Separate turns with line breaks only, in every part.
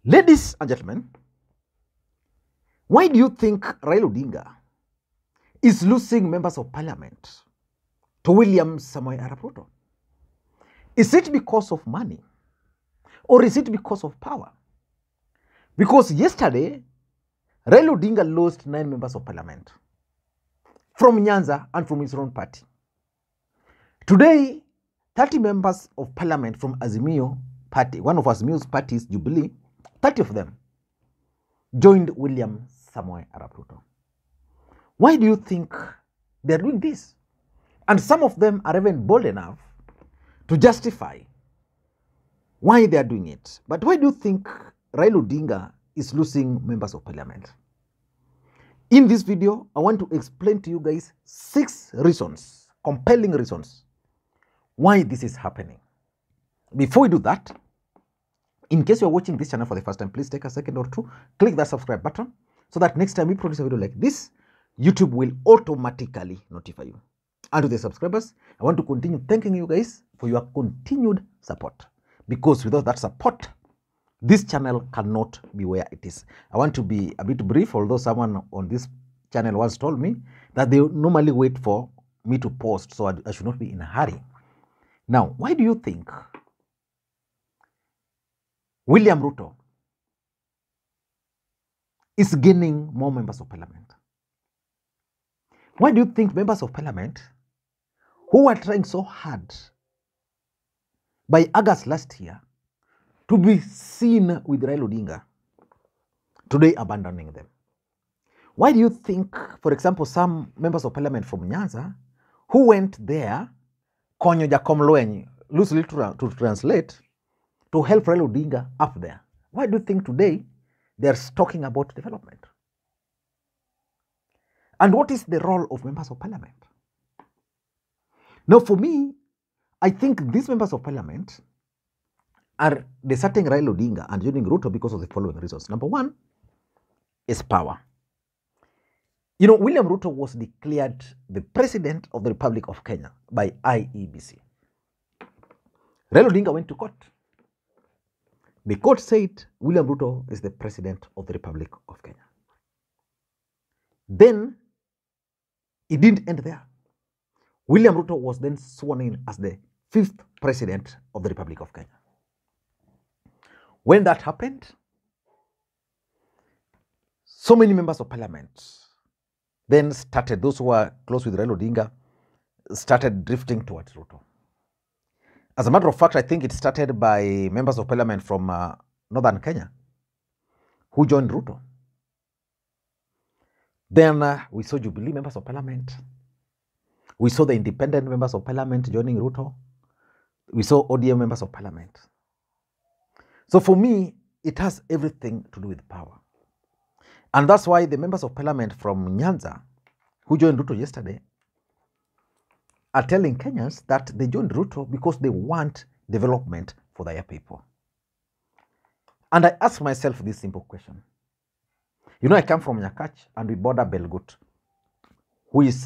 Ladies and gentlemen, why do you think Raila Odinga is losing members of parliament to William Samoei Arap Ruto? Is it because of money? Or is it because of power? Because yesterday, Raila Odinga lost 9 members of parliament from Nyanza and from his own party. Today, 30 members of parliament from Azimio party, one of Azimio's parties, Jubilee, 30 of them joined William Samoei Arap Ruto. Why do you think they're doing this? And some of them are even bold enough to justify why they are doing it. But why do you think Raila Odinga is losing members of parliament? In this video, I want to explain to you guys 6 reasons, compelling reasons, why this is happening. Before we do that, in case you're watching this channel for the first time, please take a second or two, click that subscribe button so that next time we produce a video like this, YouTube will automatically notify you. And to the subscribers, I want to continue thanking you guys for your continued support, because without that support, this channel cannot be where it is. I want to be a bit brief, although someone on this channel once told me that they normally wait for me to post, so I should not be in a hurry. Now, why do you think William Ruto is gaining more members of parliament? Why do you think members of parliament who were trying so hard by August last year to be seen with Raila Odinga today abandoning them? Why do you think, for example, some members of parliament from Nyanza who went there, konyo jakom lweny, loosely to translate, to help Raila Odinga up there? Why do you think today they are talking about development? And what is the role of members of parliament? Now, for me, I think these members of parliament are deserting Raila Odinga and joining Ruto because of the following reasons. Number one is power. You know, William Ruto was declared the President of the Republic of Kenya by IEBC. Raila Odinga went to court. The court said William Ruto is the President of the Republic of Kenya. Then, it didn't end there. William Ruto was then sworn in as the 5th President of the Republic of Kenya. When that happened, so many members of parliament then started, those who were close with Raila Odinga, started drifting towards Ruto. As a matter of fact, I think it started by members of parliament from northern Kenya who joined Ruto. Then we saw Jubilee members of parliament. We saw the independent members of parliament joining Ruto. We saw ODM members of parliament. So for me, it has everything to do with power. And that's why the members of parliament from Nyanza who joined Ruto yesterday are telling Kenyans that they joined Ruto because they want development for their people. And I ask myself this simple question. You know, I come from Nyakach and we border Belgut, who is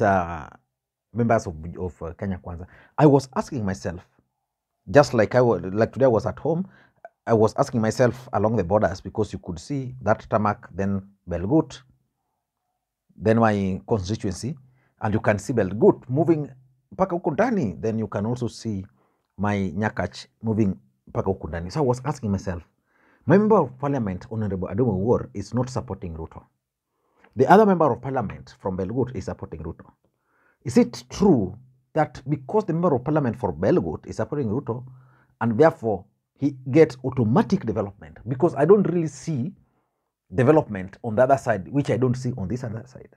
members of Kenya Kwanza. I was asking myself, just like today I was at home, I was asking myself along the borders, because you could see that tarmac, then Belgut, then my constituency, and you can see Belgut moving mpaka huko ndani, then you can also see my Nyakach moving mpaka huko ndani. So I was asking myself, my member of parliament, Honorable Adomo War, is not supporting Ruto. The other member of parliament from Belgut is supporting Ruto. Is it true that because the member of parliament for Belgut is supporting Ruto, and therefore he gets automatic development? Because I don't really see development on the other side, which I don't see on this other side.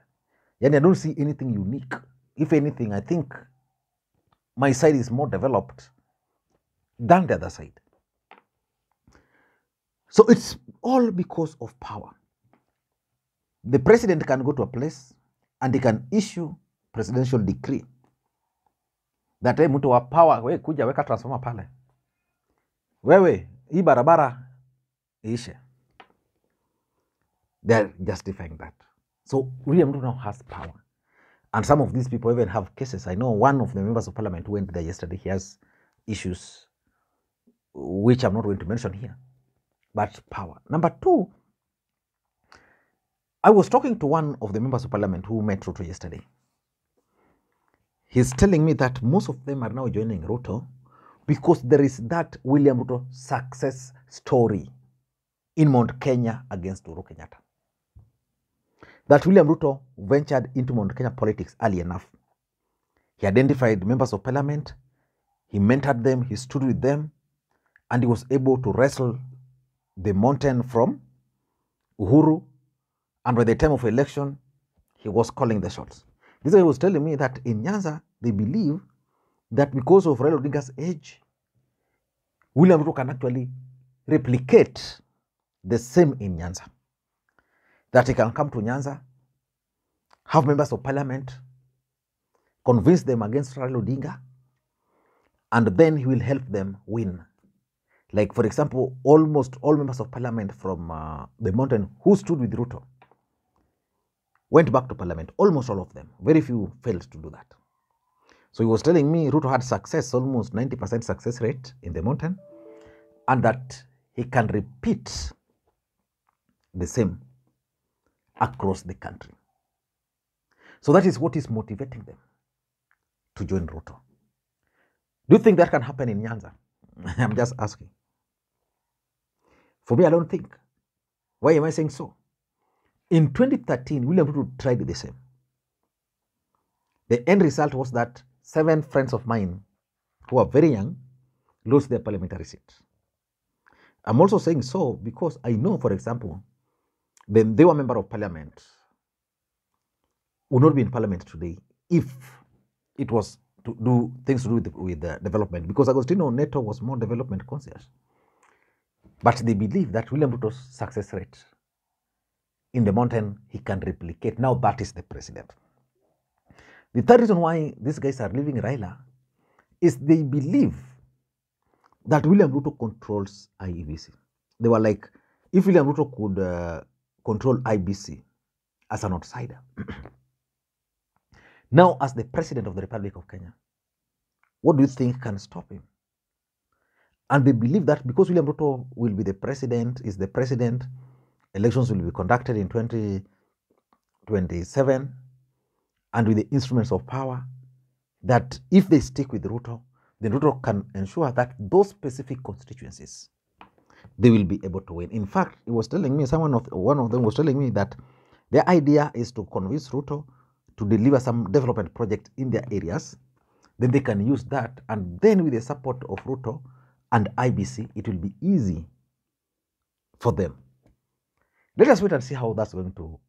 Yani I don't see anything unique. If anything, I think my side is more developed than the other side. So it's all because of power. The president can go to a place and he can issue presidential decree that hey, mtu wa power, we kuja weka transformer pale, wewe hii barabara ishe. They're justifying that. So William Ruto now has power. And some of these people even have cases. I know one of the members of parliament who went there yesterday, he has issues which I'm not going to mention here. but power. Number two, I was talking to one of the members of parliament who met Ruto yesterday. He's telling me that most of them are now joining Ruto because there is that William Ruto success story in Mount Kenya against Uhuru Kenyatta. That William Ruto ventured into Mount Kenya politics early enough. He identified members of parliament, he mentored them, he stood with them, and he was able to wrestle the mountain from Uhuru. And by the time of election, he was calling the shots. This guy was telling me that in Nyanza, they believe that because of Raila Odinga's age, William Ruto can actually replicate the same in Nyanza. That he can come to Nyanza, have members of parliament, convince them against Raila Odinga, and then he will help them win. Like, for example, almost all members of parliament from the mountain who stood with Ruto went back to parliament, almost all of them. Very few failed to do that. So he was telling me Ruto had success, almost 90% success rate in the mountain, and that he can repeat the same across the country. So that is what is motivating them to join Ruto. Do you think that can happen in Nyanza? I'm just asking. For me, I don't think. Why am I saying so? In 2013, William Ruto tried the same. The end result was that 7 friends of mine who are very young lost their parliamentary seats. I'm also saying so because I know, for example, then they were member of parliament would not be in parliament today if it was to do things to do with the development, because Agostino Neto was more development conscious. But they believe that William Ruto's success rate in the mountain, he can replicate. Now that is the president. The third reason why these guys are leaving Raila is they believe that William Ruto controls IEBC. They were like, if William Ruto could control IBC as an outsider, now as the president of the Republic of Kenya, what do you think can stop him? And they believe that because William Ruto will be the president, is the president, elections will be conducted in 2027, and with the instruments of power, that if they stick with Ruto, then Ruto can ensure that those specific constituencies, they will be able to win. In fact, he was telling me, one of them was telling me that their idea is to convince Ruto to deliver some development project in their areas. Then they can use that, and then with the support of Ruto and IBC, it will be easy for them. Let us wait and see how that's going to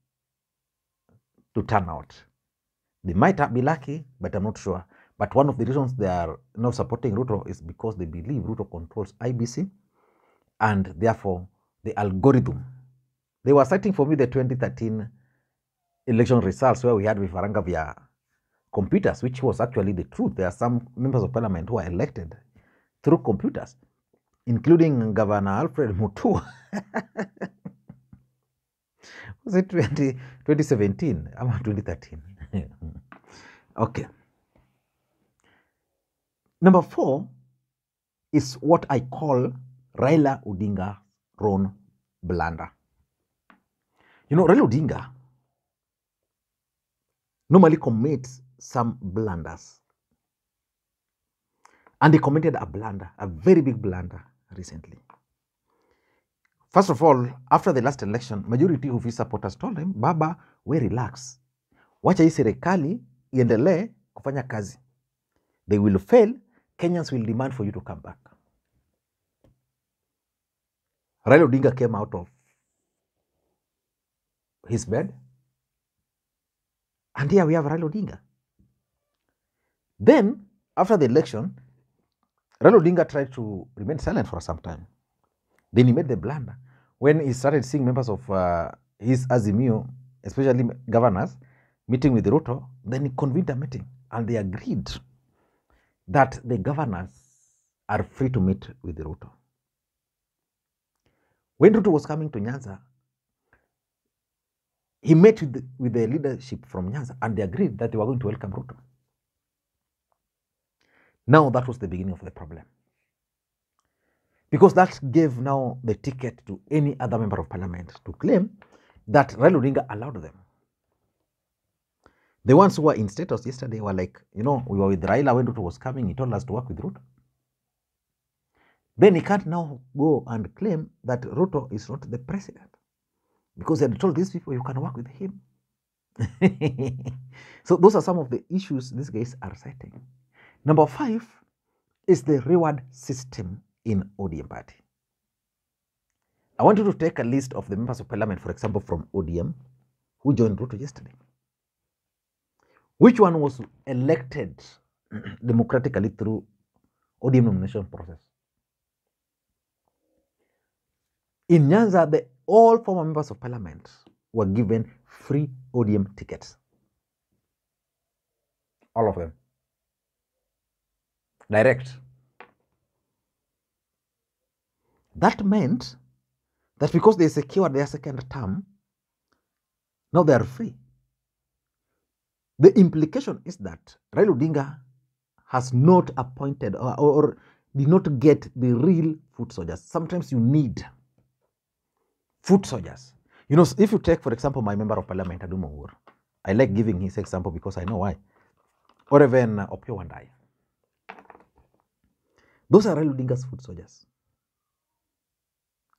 turn out. They might be lucky, but I'm not sure. But one of the reasons they are not supporting Ruto is because they believe Ruto controls IBC, and therefore the algorithm. They were citing for me the 2013 election results where we had Vifaranga via computers, which was actually the truth. There are some members of parliament who are elected through computers, including Governor Alfred Mutua. Was it 2017? I'm 2013. Okay. Number 4 is what I call Raila Odinga Ron blunder. You know, Raila Odinga normally commits some blunders. And he committed a blunder, a very big blunder recently. First of all, after the last election, majority of his supporters told him, Baba, we relax. Wacha hii serikali iendelee kufanya kazi. They will fail, Kenyans will demand for you to come back. Raila Odinga came out of his bed, and here we have Raila Odinga. Then, after the election, Raila Odinga tried to remain silent for some time. Then he made the blunder. When he started seeing members of his Azimio, especially governors, meeting with Ruto, then he convened a meeting, and they agreed that the governors are free to meet with Ruto. When Ruto was coming to Nyanza, he met with the leadership from Nyanza, and they agreed that they were going to welcome Ruto. Now that was the beginning of the problem. Because that gave now the ticket to any other member of parliament to claim that Raila Odinga allowed them. The ones who were in status yesterday were like, you know, we were with Raila when Ruto was coming, he told us to work with Ruto. Then he can't now go and claim that Ruto is not the president because he had told these people you can work with him. So those are some of the issues these guys are citing. Number 5 is the reward system in ODM party. I want you to take a list of the members of parliament, for example, from ODM who joined Ruto yesterday. Which one was elected democratically through ODM nomination process? In Nyanza, all former members of parliament were given free ODM tickets. All of them. Direct. That meant that because they secured their second term, now they are free. The implication is that Raila Odinga has not appointed or did not get the real foot soldiers. Sometimes you need foot soldiers. You know, if you take, for example, my member of parliament, Azimio Uhuru, I like giving his example because I know why. Or even Opio and I. Those are Raila Odinga's foot soldiers.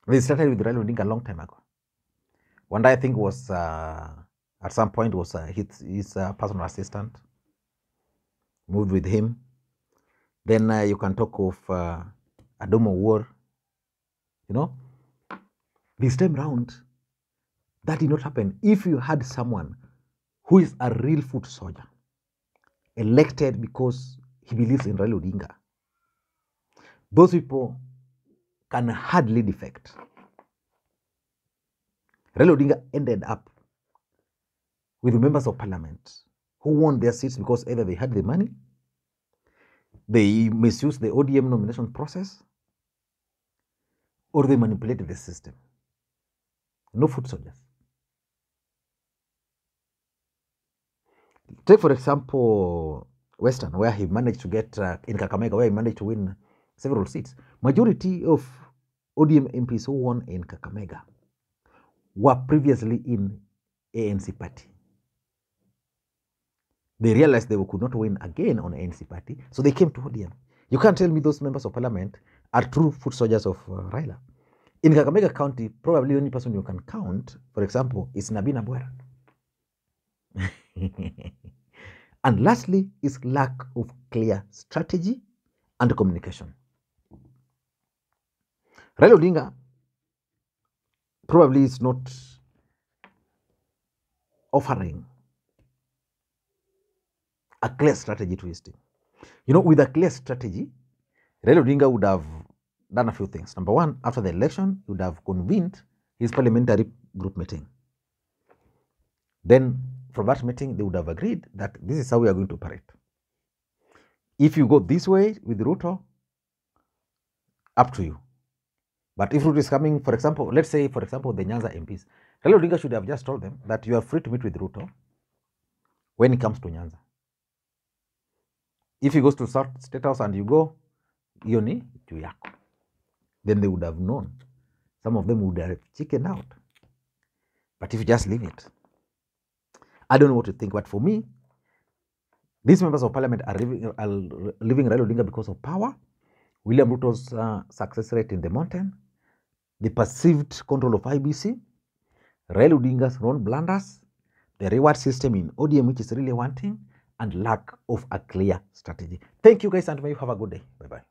They started with Raila Odinga a long time ago. One day I think was, at some point, was his personal assistant. Moved with him. Then you can talk of Azimio Uhuru. You know, this time round, that did not happen. If you had someone who is a real foot soldier, elected because he believes in Raila Odinga, those people can hardly defect. Raila Odinga ended up with members of parliament who won their seats because either they had the money, they misused the ODM nomination process, or they manipulated the system. No foot soldiers. Take, for example, Western, where he managed to get, in Kakamega, where he managed to win several seats. Majority of ODM MPs who won in Kakamega were previously in ANC party. They realized they could not win again on ANC party, so they came to ODM. You can't tell me those members of parliament are true foot soldiers of Raila. In Kakamega County, probably the only person you can count, for example, is Nabina Bwera. And lastly is lack of clear strategy and communication. Raila Odinga probably is not offering a clear strategy to his team. You know, with a clear strategy, Raila Odinga would have done a few things. Number 1, after the election, he would have convened his parliamentary group meeting. Then, from that meeting, they would have agreed that this is how we are going to operate. If you go this way with Ruto, up to you. But if Ruto is coming, for example, let's say, for example, the Nyanza MPs, Raila Odinga should have just told them that you are free to meet with Ruto when it comes to Nyanza. If he goes to State House and you go, Yoni, Tuyako, then they would have known. Some of them would have chickened out. But if you just leave it, I don't know what to think. But for me, these members of parliament are leaving Raila Odinga because of power, William Ruto's success rate in the mountain, the perceived control of IBC, Raila Odinga's own blunders, the reward system in ODM, which is really wanting, and lack of a clear strategy. Thank you guys, and may you have a good day. Bye-bye.